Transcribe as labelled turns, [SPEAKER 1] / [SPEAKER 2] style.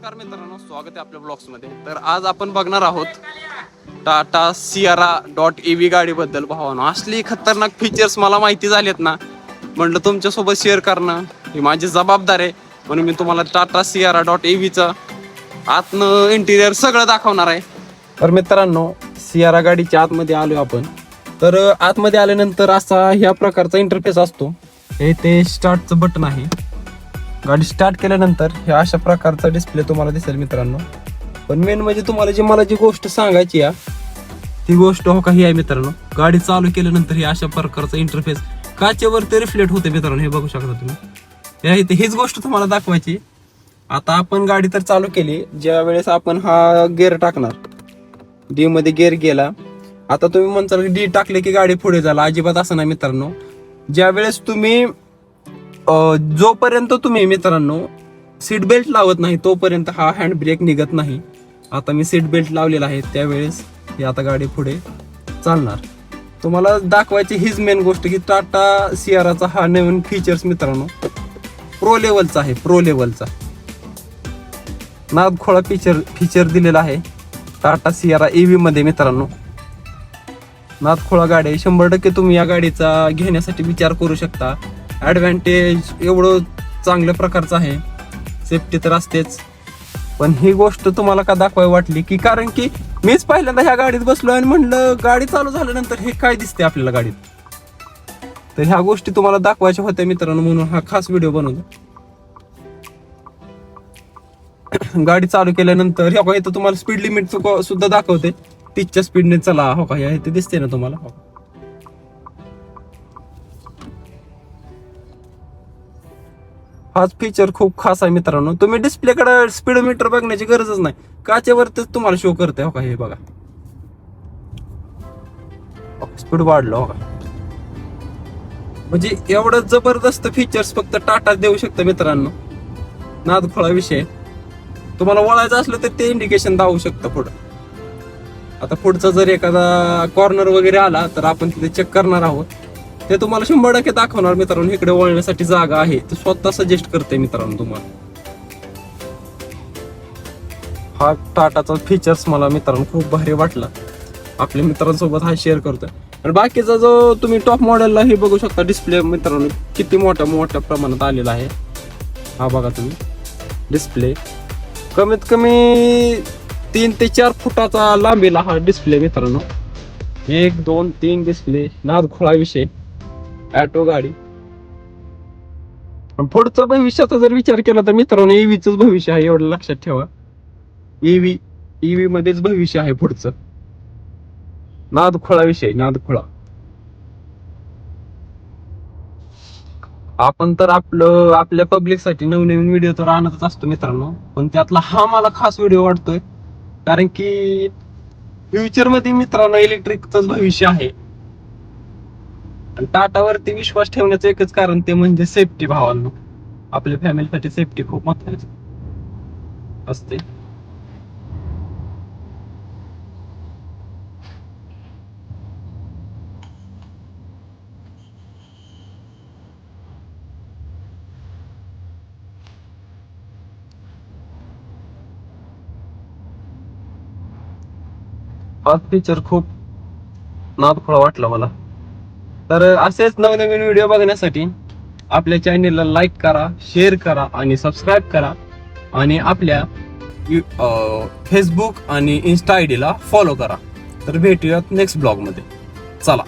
[SPEAKER 1] नमस्कार मित्रांनो, स्वागत आहे आपल्या ब्लॉग्स मध्ये. तर आज आपण बघणार आहोत टाटा सियारा.EV गाडीबद्दल. भावानो, असली खतरनाक फीचर्स मला माहिती झालेत ना, म्हटलं तुमच्यासोबत शेअर करणं ही माझी जबाबदारी आहे. म्हणून मी तुम्हाला टाटा सियारा.EV चा आतनं इंटिरियर सगळं दाखवणार आहे. तर मित्रांनो, सियारा गाडीच्या आतमध्ये आलोय आपण. तर आतमध्ये आल्यानंतर असा ह्या प्रकारचा इंटरफेस असतो. हे ते स्टार्टचं बटन आहे. गाडी स्टार्ट केल्यानंतर हे अशा प्रकारचा डिस्प्ले तुम्हाला दिसेल मित्रांनो. पण मेन म्हणजे तुम्हाला मला जी गोष्ट सांगायची आहे ती गोष्ट हो का ही आहे मित्रांनो. गाडी चालू केल्यानंतर हे अशा प्रकारचा इंटरफेस काचेवरती रिफ्लेक्ट होते मित्रांनो. हे बघू शकता तुम्ही. हीच गोष्ट तुम्हाला दाखवायची. आता आपण गाडी तर चालू केली. ज्या वेळेस आपण हा गिअर टाकणार, डी मध्ये गिअर गेला. आता तुम्ही म्हणताल डी टाकले की गाडी पुढे झाला. अजिबात असं नाही मित्रांनो. ज्या वेळेस तुम्ही जोपर्यंत तुम्ही मित्रांनो सीट बेल्ट लावत नाही तोपर्यंत हा हँड ब्रेक निघत नाही. आता मी सीट बेल्ट लावलेला आहे, त्यावेळेस ही आता गाडी पुढे चालणार. तुम्हाला दाखवायची हीच मेन गोष्ट की टाटा सियाराचा हा नवीन फीचर्स मित्रांनो प्रो लेवलचा आहे. प्रो लेवलचा नादखोळा फीचर दिलेला आहे टाटा सियारा EV मध्ये मित्रांनो. नादखोळा गाडी 100% तुम्ही या गाडीचा घेण्यासाठी विचार करू शकता. ॲडव्हान्टेज एवढं चांगल्या प्रकारचं आहे. सेफ्टी तर असतेच, पण ही गोष्ट तुम्हाला का दाखवायला वाटली की कारण की मीच पहिल्यांदा ह्या गाडीत बसलो आणि म्हणलं गाडी चालू झाल्यानंतर हे काय दिसते आपल्याला गाडीत. तर ह्या गोष्टी तुम्हाला दाखवायच्या होत्या मित्रांनो, म्हणून हा खास व्हिडिओ बनवतो. गाडी चालू केल्यानंतर हो का इथं तुम्हाला स्पीड लिमिट सुद्धा दाखवते. 30च्या स्पीडने चला. हो का हे दिसते ना तुम्हाला. हाच फीचर खूप खास आहे मित्रांनो. तुम्ही डिस्प्लेकडे स्पीडोमीटर बघण्याची गरजच नाही, काचेवरतीच तुम्हाला शो करते. हो का हे बघा, स्पीड वाढलं. हो का म्हणजे एवढं जबरदस्त फीचर्स फक्त टाटा देऊ शकतं मित्रांनो. नादखोळा विषय. तुम्हाला वळायचं असलं तर ते इंडिकेशन दाखवू शकतं पुढं. आता पुढचा जर एखादा कॉर्नर वगैरे आला तर आपण तिथे चेक करणार आहोत. ते तुम्हाला 100% दाखवणार मित्रांनो. इकडे वळण्यासाठी जागा आहे, ते स्वतः सजेस्ट करते मित्रांनो तुम्हाला. हा टाटाचा फीचर्स मला मित्रांनो खूप भारी वाटला. आपल्या मित्रांसोबत हा शेअर करतोय. आणि बाकीचा जो तुम्ही टॉप मॉडेलला हे बघू शकता डिस्प्ले मित्रांनो किती मोठ्या प्रमाणात आलेला आहे. हा बघा तुम्ही डिस्प्ले कमीत कमी 3 ते 4 फुटाचा लांबीला हा डिस्प्ले मित्रांनो. 1 2 3 डिस्प्ले. नादखोळा विषय. ऑटो गाडी. पुढचा भविष्याचा जर विचार केला तर मित्रांनो EVच भविष्य आहे, एवढं लक्षात ठेवा. EV मध्येच भविष्य आहे पुढचं. नादखोळा विषय. नादखोळा. आपण तर आपल्या पब्लिकसाठी नवनवीन व्हिडिओ तर आणतच असतो मित्रांनो, पण त्यातला हा मला खास व्हिडिओ वाटतोय कारण की फ्युचर मध्ये मित्रांनो इलेक्ट्रिकच भविष्य आहे. टाटावरती विश्वास ठेवण्याचं एकच कारण ते म्हणजे सेफ्टी. भावांनो, आपल्या फॅमिलीसाठी सेफ्टी खूप महत्वाची असते. हा फीचर खूप नादखोळा वाटला मला. तर असेच नवनवीन व्हिडिओ बघण्यासाठी आपल्या चॅनेलला लाईक करा, शेअर करा आणि सबस्क्राईब करा. आणि आपल्या फेसबुक आणि इन्स्टा ID ला फॉलो करा. तर भेटूयात नेक्स्ट ब्लॉग मध्ये. चला.